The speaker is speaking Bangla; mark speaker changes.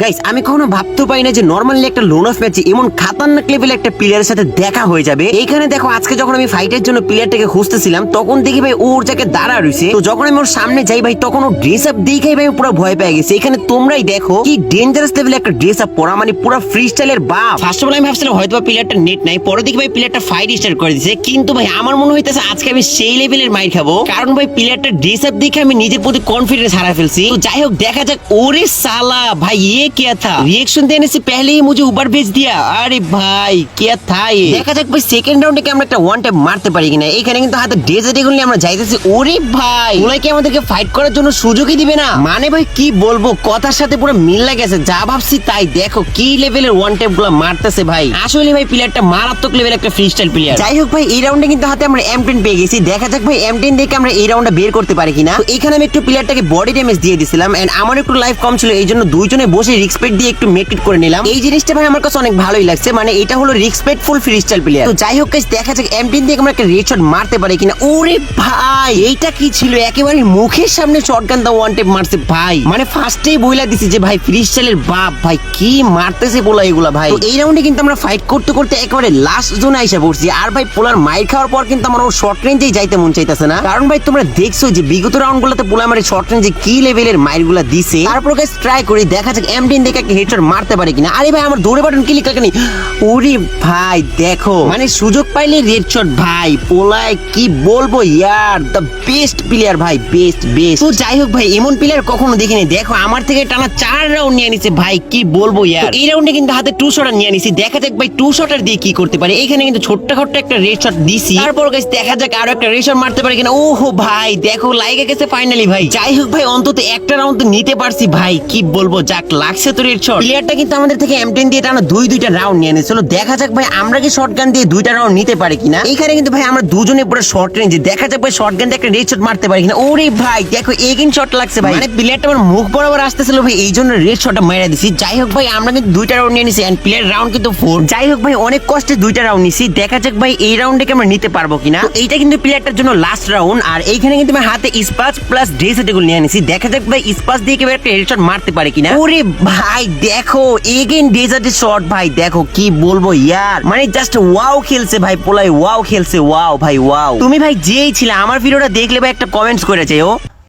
Speaker 1: গাইস আমি কখনো ভাবতে পারি না যে নরমালি একটা লোন অফ ম্যাচে এমন খাতারনাক লেভেলে একটা প্লেয়ারের সাথে দেখা হয়ে যাবে। এইখানে দেখো আজকে যখন আমি ফাইটের জন্য প্লেয়ারটাকে খুঁজতেছিলাম তখন দেখি ভাই ওর জায়গায় দাঁড়া রয়েছে। তো যখন আমি ওর সামনে যাই ভাই তখন ও ড্রেস আপ দেখেই ভাই পুরো ভয় পেয়ে গেছে। এখানে তোমরাই দেখো কি ডেঞ্জারাস লেভেলে একটা ড্রেস আপ পরা, মানে পুরো ফ্রি স্টাইলের বাপ। ফার্স্ট অফ অল আমি ভাবছিলাম হয়তো প্লেয়ারটা নেট নাই, পরে দেখি ভাই প্লেয়ারটা ফাইট স্টার্ট করে দিয়েছে। কিন্তু ভাই আমার মনে হইতেছে আজকে আমি সেই লেভেলের মাইর খাবো, কারণ ভাই প্লেয়ারটা ড্রেস আপ দেখে আমি নিজের প্রতি কনফিডেন্স হারা ফেলছি। তো যাই হোক দেখা যাক। ওরে সালা ভাই ये क्या था, रिएक्शन देने से पहले ही मुझे ऊपर भेज दिया। अरे भाई क्या था ये। দেখা যাক ভাই সেকেন্ড রাউন্ডে কি আমরা একটা ওয়ান ট্যাপ মারতে পারি কিনা। এখানে কিন্তু হাতে ডেজার্ট এগুলো নিয়ে আমরা যাইতেছি। ওরে ভাই ওরা কি আমাদেরকে ফাইট করার জন্য সুযোগই দিবে না, মানে ভাই কি বলবো, কথার সাথে পুরো মিল লাগেছে। যা ভাবছি তাই, দেখো কি লেভেলের ওয়ান ট্যাপ গুলো মারতেছে ভাই। আসলে ভাই প্লেয়ারটা মারাত্মক লেভেলের একটা ফ্রি স্টাইল প্লেয়ার। যাই হোক ভাই এই রাউন্ডে কিন্তু হাতে আমরা M10 পেয়ে গেছি। দেখা যাক ভাই M10 দেখে আমরা এই রাউন্ডে বের করতে পারি কিনা। তো এখানে আমি একটু প্লেয়ারটাকে বডি ড্যামেজ দিয়ে দিছিলাম এন্ড আমার একটু লাইফ কম ছিল, এই জন্য দুইজনে বসে রিস্পেক্ট দিয়ে একটু মেকইট করে নিলাম। এই জিনিসটা ভাই আমার কাছে অনেক ভালোই লাগছে, মানে এটা হলো রিসপেক্টফুল ফ্রি স্টাইল প্লেয়ার। তো যাই হোক গাইস দেখা যাক M10 দিয়ে আমরা একটা রেড শট মারতে পারি কিনা। ওরে ভাই এইটা কি ছিল, একেবারে মুখের সামনে শটগান দা ওয়ান টেপ মারছে ভাই। মানে ফার্স্টেই বইলা দিছি যে ভাই ফ্রি স্টাইলের বাপ, ভাই কি মারতেছে পোলা এগুলা ভাই। তো এই রাউন্ডে কিন্তু আমরা ফাইট করতে করতে একেবারে লাস্ট জোনে আইসা পড়ছি। আর ভাই পোলার মাইর খাওয়ার পর কিন্তু আমার শর্ট রেঞ্জেই যাইতে মন চাইতেছে না, কারণ ভাই তোমরা দেখছো যে বিগত রাউন্ডগুলোতে পোলা আমার শর্ট রেঞ্জে কি লেভেলের মাইরগুলা দিছে। তারপর গাইস ট্রাই করি দেখা যাক M10 দেখে একটা হেডশট মারতে পারে কিনা। আরে ভাই আমার দৌড়ে বাটন ক্লিক কাকানি। ওরে ভাই দেখো মানে সুযোগ পাইলে রেড শট ভাই, পোলায় কি বলবো ইয়ার, দ্য বেস্ট প্লেয়ার ভাই, বেস্ট বেস্ট। তো যাই হোক ভাই এমন প্লেয়ার কখনো দেখিনি। দেখো আমার থেকে টানা 4 রাউন্ড নিয়ে নিছে ভাই, কি বলবো ইয়ার। এই রাউন্ডে কিন্তু হাতে 2 শটার নিয়ে নিছি। দেখা যাক ভাই 2 শটার দিয়ে কি করতে পারে। এইখানে কিন্তু ছোট্ট একটা রেড শট দিছি। তারপর গাইস দেখা যাক আরো একটা রেড শট মারতে পারে কিনা। ওহো ভাই দেখো লাইগে গেছে ফাইনালি ভাই। যাই হোক ভাই অন্তত একটা রাউন্ড তো নিতে পারছি ভাই, কি বলবো, যাক লাগছে তো রেড শট। প্লেয়ারটা কিন্তু আমাদের থেকে M10 দিয়ে টানা দুইটা রাউন্ড নিয়ে নিয়েছিল। দেখা যাক ভাই আমরা কি শটগান দিয়ে 2টা রাউন্ড নিতে পারি কিনা। এইখানে কিন্তু ভাই আমরা দুজনে পুরো শর্ট রেঞ্জে। দেখা যাক ভাই শটগান দিয়ে একটা রেড শট মারতে পারি কিনা। ওরে ভাই দেখো এগেইন শট লাগছে ভাই, মানে প্লেয়ারটা আমার মুখ বরাবর আসতেছিল ভাই, এই জন্য রেড শটটা মেরে দিছি। যাই হোক ভাই আমরা কিন্তু 2টা রাউন্ড নিয়ে নিছি এন্ড প্লেয়ার রাউন্ড কিন্তু 4। যাই হোক ভাই অনেক কষ্টে 2টা রাউন্ড নিছি। দেখা যাক ভাই এই রাউন্ডে কি আমরা নিতে পারবো কিনা। তো এইটা কিন্তু প্লেয়ারটার জন্য লাস্ট রাউন্ড। আর এইখানে কিন্তু আমি হাতে স্পাস প্লাস ডেজার্ট এগুলো নিয়ে নিছি। দেখা যাক ভাই স্পাস দিয়ে কি একটা হেড শট মারতে পারে কিনা। ওরে ভাই দেখো এগেইন ডেজার্টের শট ভাই, দেখো কি বলবো ইয়ার, মানে জাস্ট ওয়াও খেলছে ভাই পোলাই, ওয়াও খেলছে, ওয়াও ভাই ওয়াও। তুমি ভাই যেই ছিলে আমার ভিডিওটা দেখলে ভাই একটা কমেন্টস করে চাই ও।